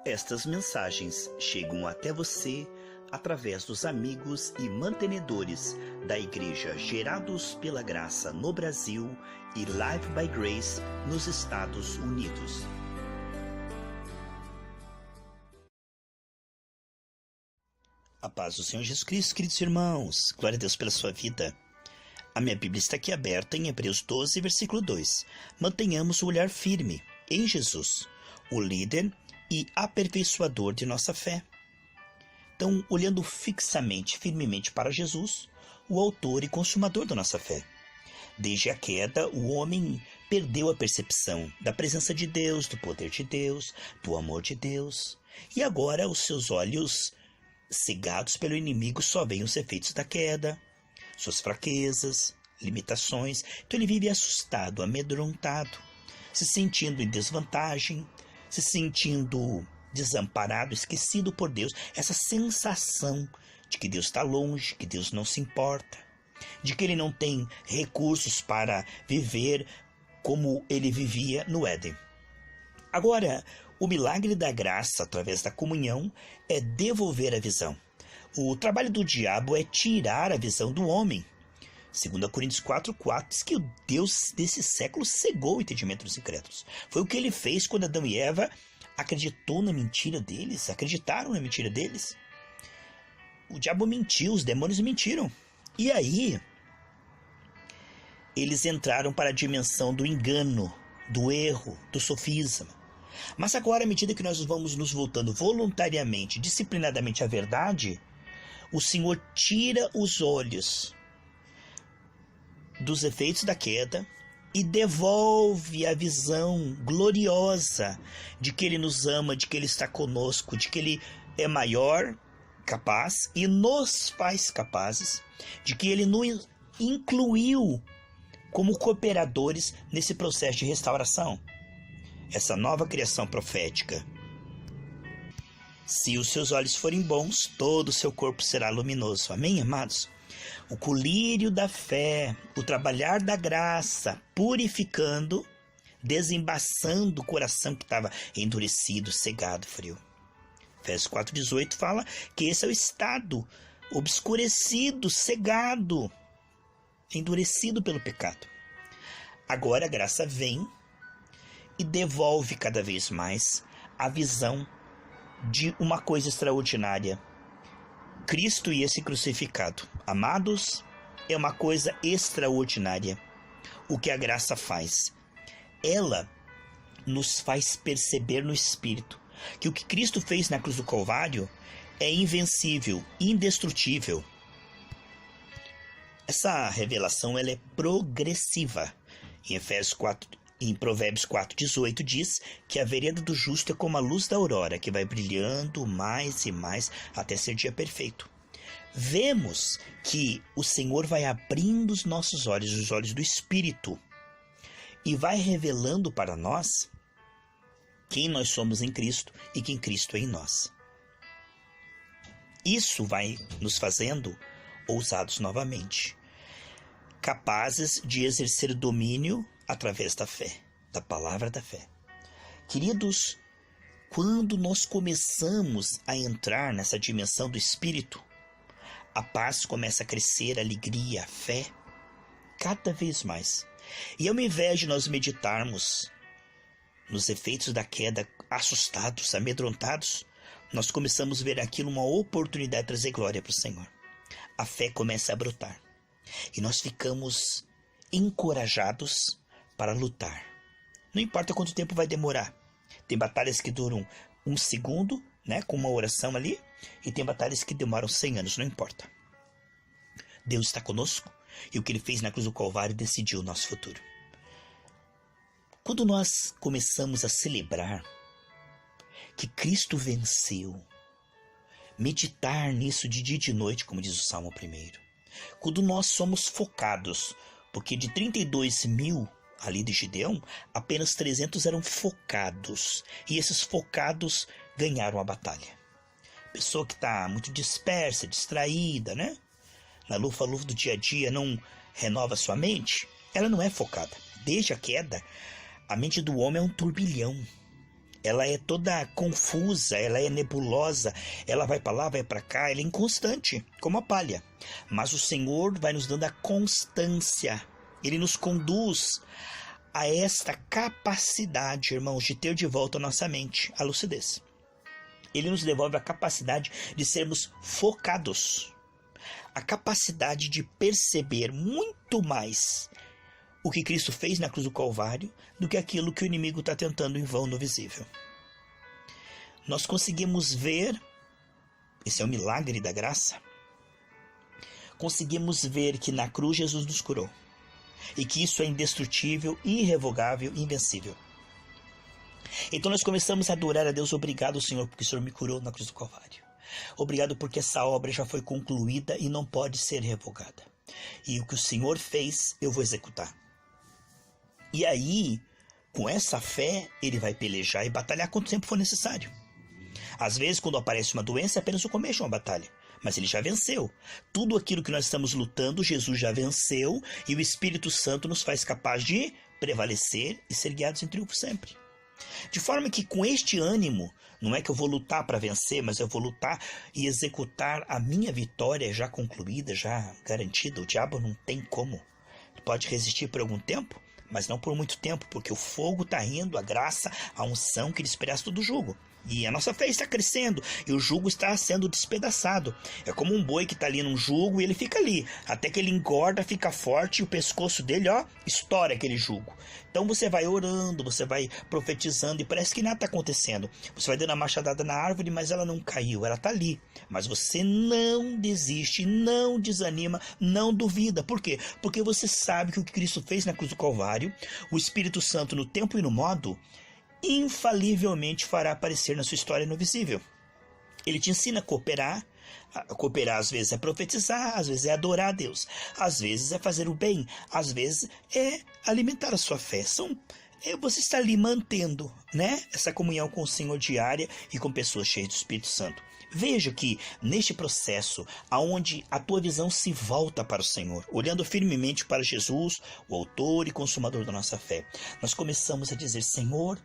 Estas mensagens chegam até você através dos amigos e mantenedores da Igreja Gerados pela Graça no Brasil e Live by Grace nos Estados Unidos. A paz do Senhor Jesus Cristo, queridos irmãos. Glória a Deus pela sua vida. A minha Bíblia está aqui aberta em Hebreus 12, versículo 2. Mantenhamos o olhar firme em Jesus, o líder e aperfeiçoador de nossa fé. Então, olhando fixamente, firmemente para Jesus, o autor e consumador da nossa fé. Desde a queda, o homem perdeu a percepção da presença de Deus, do poder de Deus, do amor de Deus. E agora os seus olhos, cegados pelo inimigo, só veem os efeitos da queda, suas fraquezas, limitações. Então ele vive assustado, amedrontado, se sentindo em desvantagem, se sentindo desamparado, esquecido por Deus. Essa sensação de que Deus está longe, que Deus não se importa, de que ele não tem recursos para viver como ele vivia no Éden. Agora, o milagre da graça através da comunhão é devolver a visão. O trabalho do diabo é tirar a visão do homem. 2 Coríntios 4,4 diz que o Deus desse século cegou o entendimento dos incrédulos. Foi o que ele fez quando Adão e Eva acreditaram na mentira deles. O diabo mentiu, os demônios mentiram. E aí, eles entraram para a dimensão do engano, do erro, do sofisma. Mas agora, à medida que nós vamos nos voltando voluntariamente, disciplinadamente à verdade, o Senhor tira os olhos dos efeitos da queda e devolve a visão gloriosa de que Ele nos ama, de que Ele está conosco, de que Ele é maior, capaz e nos faz capazes, de que Ele nos incluiu como cooperadores nesse processo de restauração, essa nova criação profética. Se os seus olhos forem bons, todo o seu corpo será luminoso. Amém, amados? O colírio da fé, o trabalhar da graça, purificando, desembaçando o coração que estava endurecido, cegado, frio. Efésios 4,18 fala que esse é o estado obscurecido, cegado, endurecido pelo pecado. Agora a graça vem e devolve cada vez mais a visão de uma coisa extraordinária. Cristo e esse crucificado. Amados, é uma coisa extraordinária o que a graça faz. Ela nos faz perceber no Espírito que o que Cristo fez na cruz do Calvário é invencível, indestrutível. Essa revelação ela é progressiva. Em Provérbios 4,18 diz que a vereda do justo é como a luz da aurora, que vai brilhando mais e mais até ser dia perfeito. Vemos que o Senhor vai abrindo os nossos olhos, os olhos do Espírito, e vai revelando para nós quem nós somos em Cristo e quem Cristo é em nós. Isso vai nos fazendo ousados novamente, capazes de exercer domínio através da fé, da palavra da fé. Queridos, quando nós começamos a entrar nessa dimensão do Espírito, a paz começa a crescer, a alegria, a fé, cada vez mais. E ao invés de nós meditarmos nos efeitos da queda, assustados, amedrontados, nós começamos a ver aquilo uma oportunidade de trazer glória para o Senhor. A fé começa a brotar. E nós ficamos encorajados para lutar. Não importa quanto tempo vai demorar. Tem batalhas que duram 1 segundo, com uma oração ali, e tem batalhas que demoram 100 anos, não importa. Deus está conosco e o que Ele fez na cruz do Calvário decidiu o nosso futuro. Quando nós começamos a celebrar que Cristo venceu, meditar nisso de dia e de noite, como diz o Salmo 1, quando nós somos focados, porque de 32 mil ali de Gideão, apenas 300 eram focados. E esses focados ganharam a batalha. Pessoa que está muito dispersa, distraída, na lufa-lufa do dia a dia, não renova sua mente, ela não é focada. Desde a queda, a mente do homem é um turbilhão. ela é toda confusa, ela é nebulosa, ela vai para lá, vai para cá, ela é inconstante, como a palha. Mas o Senhor vai nos dando a constância, Ele nos conduz a esta capacidade, irmãos, de ter de volta a nossa mente, a lucidez. Ele nos devolve a capacidade de sermos focados, a capacidade de perceber muito mais o que Cristo fez na cruz do Calvário do que aquilo que o inimigo está tentando em vão no visível. Nós conseguimos ver, esse é o milagre da graça, conseguimos ver que na cruz Jesus nos curou e que isso é indestrutível, irrevogável, invencível. Então nós começamos a adorar a Deus. Obrigado, Senhor, porque o Senhor me curou na cruz do Calvário. Obrigado porque essa obra já foi concluída e não pode ser revogada. E o que o Senhor fez, eu vou executar. E aí, com essa fé, ele vai pelejar e batalhar quanto tempo for necessário. Às vezes, quando aparece uma doença, é apenas o começo de uma batalha. Mas ele já venceu. Tudo aquilo que nós estamos lutando, Jesus já venceu. E o Espírito Santo nos faz capaz de prevalecer e ser guiados em triunfo sempre. De forma que com este ânimo, não é que eu vou lutar para vencer, mas eu vou lutar e executar a minha vitória já concluída, já garantida. O diabo não tem como. Ele pode resistir por algum tempo, mas não por muito tempo, porque o fogo está indo, a graça, a unção que despedaça todo o jugo. E a nossa fé está crescendo, e o jugo está sendo despedaçado. É como um boi que está ali num jugo e ele fica ali, até que ele engorda, fica forte e o pescoço dele, estoura aquele jugo. Então você vai orando, você vai profetizando e parece que nada está acontecendo. Você vai dando a machadada na árvore, mas ela não caiu, ela está ali. Mas você não desiste, não desanima, não duvida. Por quê? Porque você sabe que o que Cristo fez na cruz do Calvário, o Espírito Santo no tempo e no modo, infalivelmente fará aparecer na sua história no visível. Ele te ensina a cooperar. Cooperar às vezes é profetizar, às vezes é adorar a Deus, às vezes é fazer o bem, às vezes é alimentar a sua fé. Você está ali mantendo, né, essa comunhão com o Senhor diária e com pessoas cheias do Espírito Santo. Veja que neste processo, aonde a tua visão se volta para o Senhor, olhando firmemente para Jesus, o autor e consumador da nossa fé, nós começamos a dizer: Senhor,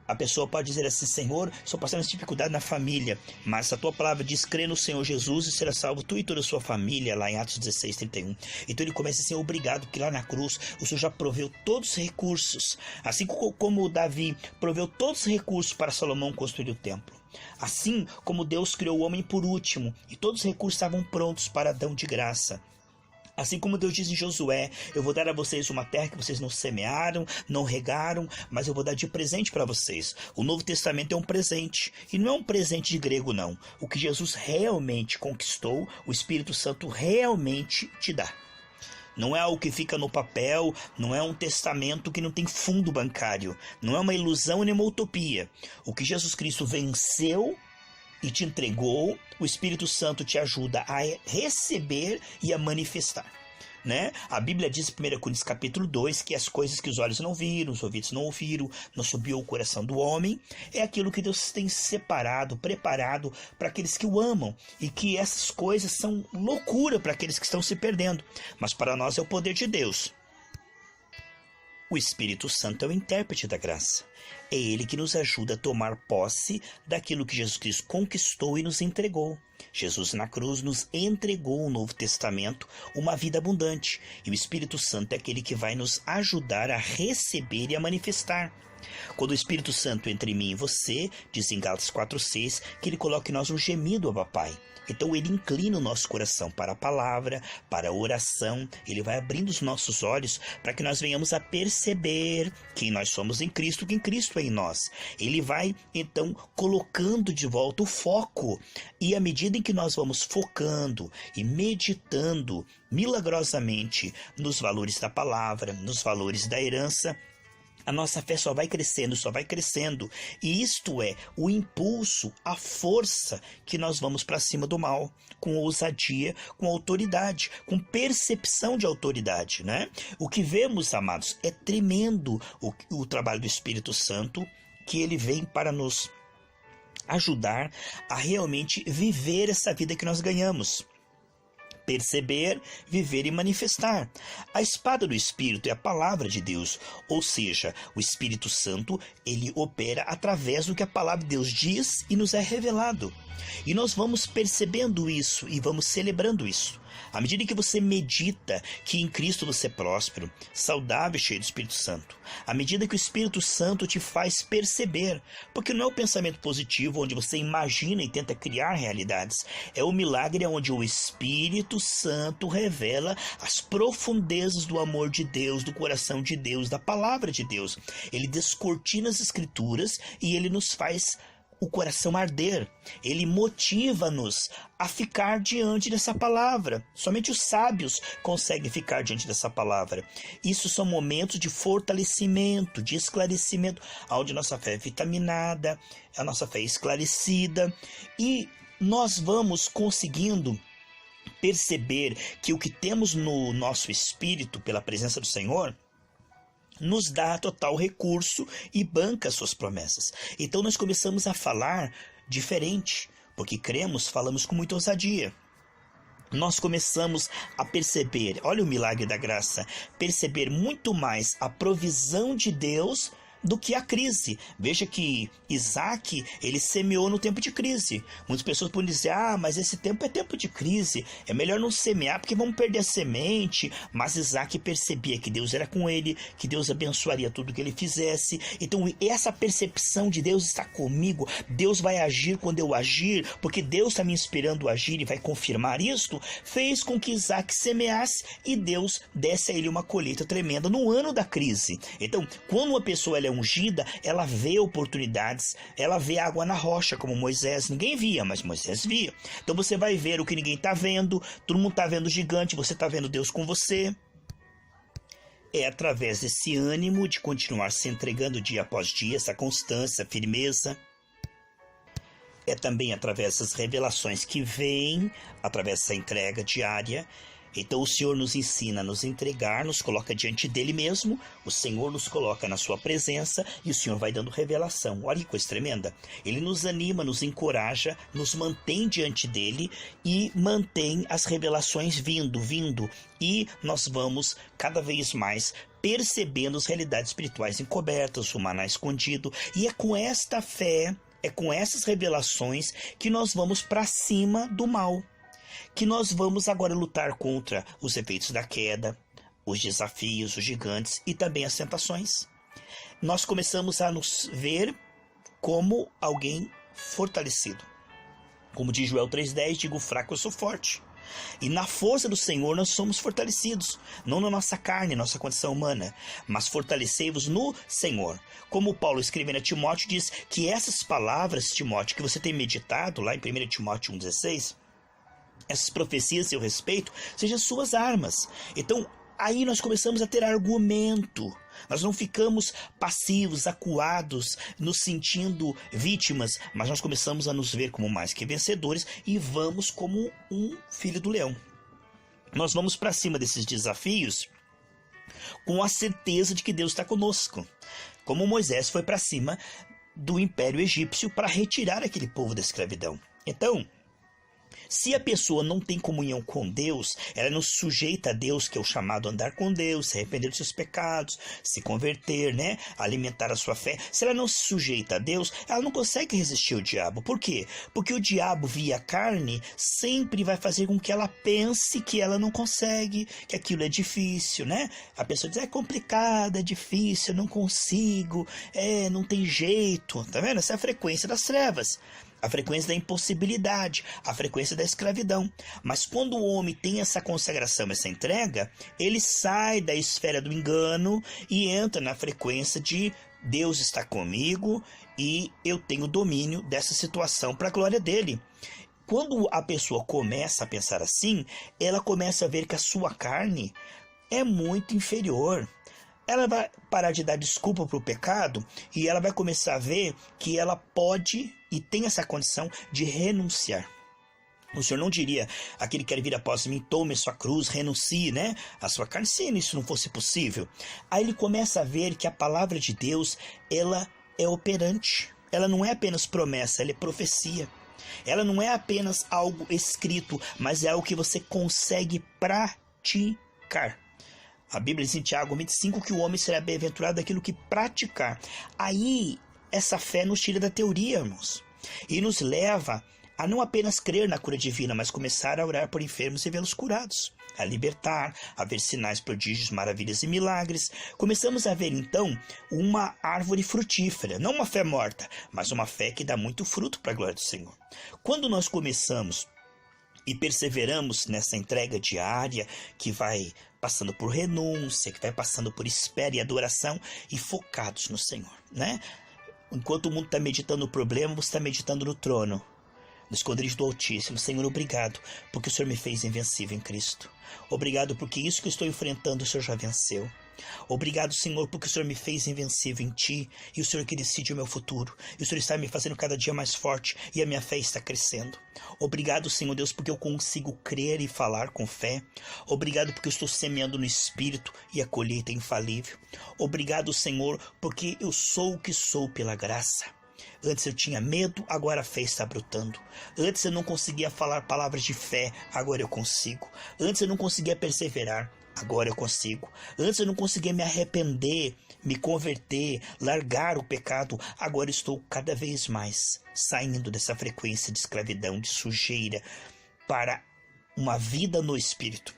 a pessoa pode dizer assim: Senhor, estou passando essa dificuldade na família, mas a tua palavra diz: crê no Senhor Jesus e será salvo tu e toda a sua família, lá em Atos 16, 31. Então ele começa a ser obrigado, porque lá na cruz o Senhor já proveu todos os recursos, assim como Davi proveu todos os recursos para Salomão construir o templo. Assim como Deus criou o homem por último, e todos os recursos estavam prontos para Adão de graça. Assim como Deus diz em Josué: eu vou dar a vocês uma terra que vocês não semearam, não regaram, mas eu vou dar de presente para vocês. O Novo Testamento é um presente, e não é um presente de grego, não. O que Jesus realmente conquistou, o Espírito Santo realmente te dá. Não é algo que fica no papel, não é um testamento que não tem fundo bancário, não é uma ilusão nem uma utopia. O que Jesus Cristo venceu e te entregou, o Espírito Santo te ajuda a receber e a manifestar, né? A Bíblia diz em 1 Coríntios capítulo 2 que as coisas que os olhos não viram, os ouvidos não ouviram, não subiu o coração do homem, é aquilo que Deus tem separado, preparado para aqueles que o amam, e que essas coisas são loucura para aqueles que estão se perdendo, mas para nós é o poder de Deus. O Espírito Santo é o intérprete da graça. É ele que nos ajuda a tomar posse daquilo que Jesus Cristo conquistou e nos entregou. Jesus na cruz nos entregou o Novo Testamento, uma vida abundante. E o Espírito Santo é aquele que vai nos ajudar a receber e a manifestar. Quando o Espírito Santo entra em mim e você, diz em Gálatas 4,6, que ele coloca em nós um gemido, Abba Pai. Então ele inclina o nosso coração para a palavra, para a oração. Ele vai abrindo os nossos olhos para que nós venhamos a perceber que nós somos em Cristo, que em Cristo é em nós. Ele vai então colocando de volta o foco. E à medida em que nós vamos focando e meditando milagrosamente nos valores da palavra, nos valores da herança, a nossa fé só vai crescendo, e isto é o impulso, a força que nós vamos para cima do mal, com ousadia, com autoridade, com percepção de autoridade, né? O que vemos, amados, é tremendo o trabalho do Espírito Santo, que ele vem para nos ajudar a realmente viver essa vida que nós ganhamos. perceber, viver e manifestar. A espada do Espírito é a palavra de Deus, ou seja, o Espírito Santo, ele opera através do que a palavra de Deus diz e nos é revelado. E nós vamos percebendo isso e vamos celebrando isso. À medida que você medita que em Cristo você é próspero, saudável e cheio do Espírito Santo, à medida que o Espírito Santo te faz perceber, porque não é o pensamento positivo onde você imagina e tenta criar realidades, é o milagre onde o Espírito Santo revela as profundezas do amor de Deus, do coração de Deus, da palavra de Deus. Ele descortina as Escrituras e ele nos faz o coração arder. Ele motiva-nos a ficar diante dessa palavra. Somente os sábios conseguem ficar diante dessa palavra. Isso são momentos de fortalecimento, de esclarecimento, onde nossa fé é vitaminada, a nossa fé é esclarecida, e nós vamos conseguindo perceber que o que temos no nosso espírito pela presença do Senhor nos dá total recurso e banca suas promessas. Então nós começamos a falar diferente, porque cremos, falamos com muita ousadia. Nós começamos a perceber, olha o milagre da graça, perceber muito mais a provisão de Deus do que a crise. Veja que Isaac, ele semeou no tempo de crise. Muitas pessoas podem dizer, mas esse tempo é tempo de crise, é melhor não semear porque vamos perder a semente. Mas Isaac percebia que Deus era com ele, que Deus abençoaria tudo que ele fizesse. Então essa percepção de Deus está comigo, Deus vai agir quando eu agir, porque Deus está me inspirando a agir e vai confirmar isto, fez com que Isaac semeasse e Deus desse a ele uma colheita tremenda no ano da crise. Então, quando uma pessoa ela é ungida, ela vê oportunidades, ela vê água na rocha, como Moisés. Ninguém via, mas Moisés via. Então você vai ver o que ninguém está vendo, todo mundo está vendo o gigante, você está vendo Deus com você. É através desse ânimo de continuar se entregando dia após dia, essa constância, firmeza. É também através dessas revelações que vêm, através dessa entrega diária. Então o Senhor nos ensina a nos entregar, nos coloca diante dele mesmo, o Senhor nos coloca na sua presença e o Senhor vai dando revelação. Olha que coisa tremenda. Ele nos anima, nos encoraja, nos mantém diante dele e mantém as revelações vindo. E nós vamos cada vez mais percebendo as realidades espirituais encobertas, o maná escondido. E é com esta fé, é com essas revelações que nós vamos para cima do mal. Que nós vamos agora lutar contra os efeitos da queda, os desafios, os gigantes e também as tentações. Nós começamos a nos ver como alguém fortalecido. Como diz Joel 3,10, digo fraco, eu sou forte. E na força do Senhor nós somos fortalecidos, não na nossa carne, nossa condição humana, mas fortalecei-vos no Senhor. Como Paulo escrevendo a Timóteo diz que essas palavras, Timóteo, que você tem meditado lá em 1 Timóteo 1,16, essas profecias a seu respeito, sejam suas armas. Então, aí nós começamos a ter argumento. Nós não ficamos passivos, acuados, nos sentindo vítimas, mas nós começamos a nos ver como mais que vencedores e vamos como um filho do leão. Nós vamos para cima desses desafios com a certeza de que Deus está conosco. Como Moisés foi para cima do Império Egípcio para retirar aquele povo da escravidão. Então, se a pessoa não tem comunhão com Deus, ela não se sujeita a Deus, que é o chamado a andar com Deus, se arrepender dos seus pecados, se converter, alimentar a sua fé. Se ela não se sujeita a Deus, ela não consegue resistir ao diabo. Por quê? Porque o diabo, via carne, sempre vai fazer com que ela pense que ela não consegue, que aquilo é difícil, A pessoa diz, é complicado, é difícil, eu não consigo, não tem jeito. Tá vendo? Essa é a frequência das trevas. A frequência da impossibilidade, a frequência da escravidão. Mas quando o homem tem essa consagração, essa entrega, ele sai da esfera do engano e entra na frequência de Deus está comigo e eu tenho domínio dessa situação para a glória dele. Quando a pessoa começa a pensar assim, ela começa a ver que a sua carne é muito inferior. Ela vai parar de dar desculpa para o pecado e ela vai começar a ver que ela pode e tem essa condição de renunciar. O Senhor não diria, aquele que quer vir após mim, tome sua cruz, renuncie, a sua carne, se isso não fosse possível. Aí ele começa a ver que a palavra de Deus, ela é operante. Ela não é apenas promessa, ela é profecia. Ela não é apenas algo escrito, mas é algo que você consegue praticar. A Bíblia diz em Tiago 25 que o homem será bem-aventurado daquilo que praticar. Aí, essa fé nos tira da teoria, irmãos, e nos leva a não apenas crer na cura divina, mas começar a orar por enfermos e vê-los curados, a libertar, a ver sinais, prodígios, maravilhas e milagres. Começamos a ver então uma árvore frutífera, não uma fé morta, mas uma fé que dá muito fruto para a glória do Senhor. Quando nós começamos e perseveramos nessa entrega diária, que vai passando por renúncia, que vai passando por espera e adoração, e focados no Senhor, né? Enquanto o mundo está meditando no problema, você está meditando no trono, no esconderijo do Altíssimo. Senhor, obrigado, porque o Senhor me fez invencível em Cristo. Obrigado, porque isso que eu estou enfrentando, o Senhor já venceu. Obrigado, Senhor, porque o Senhor me fez invencível em Ti, e o Senhor que decide o meu futuro, e o Senhor está me fazendo cada dia mais forte, e a minha fé está crescendo. Obrigado, Senhor Deus, porque eu consigo crer e falar com fé. Obrigado porque eu estou semeando no Espírito, e a colheita é infalível. Obrigado, Senhor, porque eu sou o que sou pela graça. Antes eu tinha medo, agora a fé está brotando. Antes eu não conseguia falar palavras de fé, agora eu consigo. Antes eu não conseguia perseverar, agora eu consigo. Antes eu não conseguia me arrepender, me converter, largar o pecado. Agora estou cada vez mais saindo dessa frequência de escravidão, de sujeira, para uma vida no Espírito.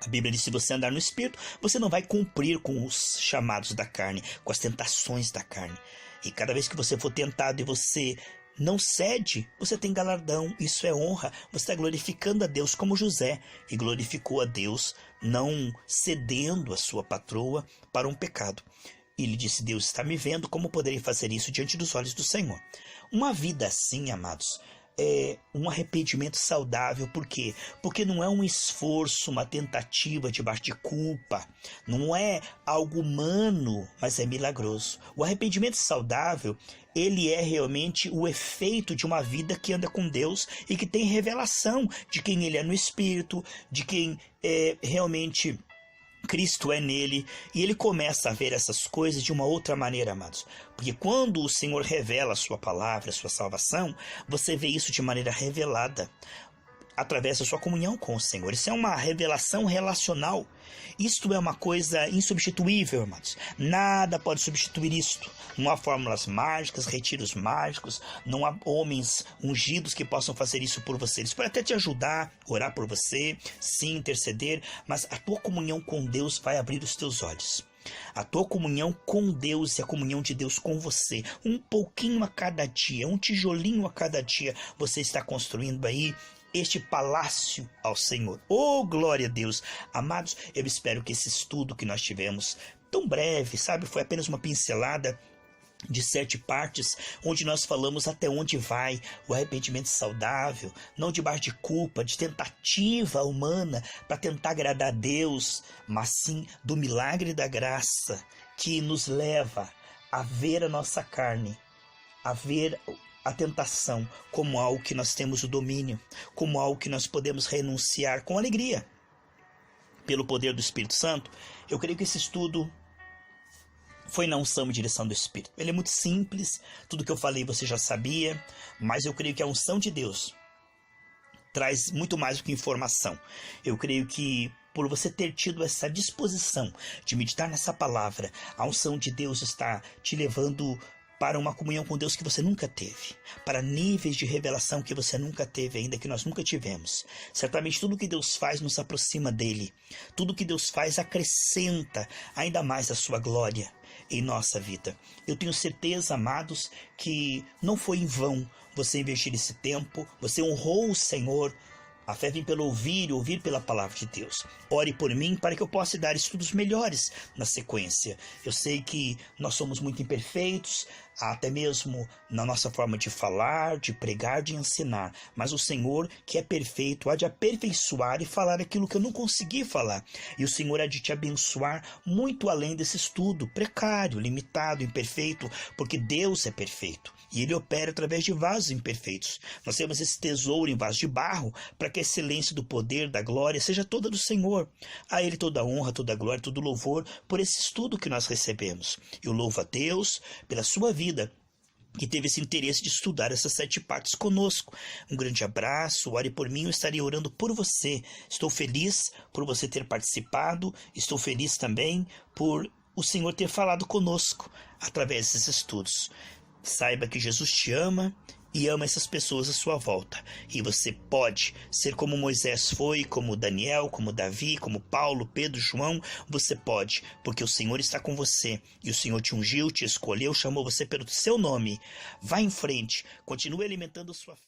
A Bíblia diz que se você andar no Espírito, você não vai cumprir com os chamados da carne, com as tentações da carne. E cada vez que você for tentado e você não cede, você tem galardão, isso é honra. Você está glorificando a Deus como José, e glorificou a Deus não cedendo a sua patroa para um pecado. E ele disse: Deus está me vendo, como poderei fazer isso diante dos olhos do Senhor? Uma vida assim, amados, é um arrependimento saudável. Por quê? Porque não é um esforço, uma tentativa debaixo de culpa. Não é algo humano, mas é milagroso. O arrependimento saudável, ele é realmente o efeito de uma vida que anda com Deus e que tem revelação de quem ele é no Espírito, de quem realmente Cristo é nele, e ele começa a ver essas coisas de uma outra maneira, amados. Porque quando o Senhor revela a sua palavra, a sua salvação, você vê isso de maneira revelada, através da sua comunhão com o Senhor. Isso é uma revelação relacional. Isto é uma coisa insubstituível, irmãos. Nada pode substituir isto. Não há fórmulas mágicas, retiros mágicos, não há homens ungidos que possam fazer isso por você. Eles podem até te ajudar, orar por você, sim, interceder, mas a tua comunhão com Deus vai abrir os teus olhos. A tua comunhão com Deus e a comunhão de Deus com você, um pouquinho a cada dia, um tijolinho a cada dia, você está construindo aí este palácio ao Senhor. Oh, glória a Deus! Amados, eu espero que esse estudo que nós tivemos, tão breve, sabe, foi apenas uma pincelada de 7 partes, onde nós falamos até onde vai o arrependimento saudável, não debaixo de culpa, de tentativa humana para tentar agradar a Deus, mas sim do milagre da graça que nos leva a ver a nossa carne, a ver a tentação como algo que nós temos o domínio, como algo que nós podemos renunciar com alegria. Pelo poder do Espírito Santo, eu creio que esse estudo foi na unção e direção do Espírito. Ele é muito simples, tudo que eu falei você já sabia, mas eu creio que a unção de Deus traz muito mais do que informação. Eu creio que por você ter tido essa disposição de meditar nessa palavra, a unção de Deus está te levando para uma comunhão com Deus que você nunca teve, para níveis de revelação que você nunca teve ainda, que nós nunca tivemos. Certamente tudo que Deus faz nos aproxima dele, tudo que Deus faz acrescenta ainda mais a sua glória em nossa vida. Eu tenho certeza, amados, que não foi em vão você investir esse tempo, você honrou o Senhor. A fé vem pelo ouvir e ouvir pela palavra de Deus. Ore por mim para que eu possa dar estudos melhores na sequência. Eu sei que nós somos muito imperfeitos, até mesmo na nossa forma de falar, de pregar, de ensinar. Mas o Senhor, que é perfeito, há de aperfeiçoar e falar aquilo que eu não consegui falar. E o Senhor há de te abençoar muito além desse estudo precário, limitado, imperfeito, porque Deus é perfeito. E Ele opera através de vasos imperfeitos. Nós temos esse tesouro em vaso de barro para que a excelência do poder, da glória, seja toda do Senhor. A Ele toda a honra, toda a glória, todo o louvor por esse estudo que nós recebemos. Eu louvo a Deus pela sua vida, que teve esse interesse de estudar essas 7 partes conosco. Um grande abraço, ore por mim, eu estarei orando por você. Estou feliz por você ter participado, estou feliz também por o Senhor ter falado conosco através desses estudos. Saiba que Jesus te ama e ama essas pessoas à sua volta. E você pode ser como Moisés foi, como Daniel, como Davi, como Paulo, Pedro, João. Você pode, porque o Senhor está com você. E o Senhor te ungiu, te escolheu, chamou você pelo seu nome. Vá em frente, continue alimentando sua fé.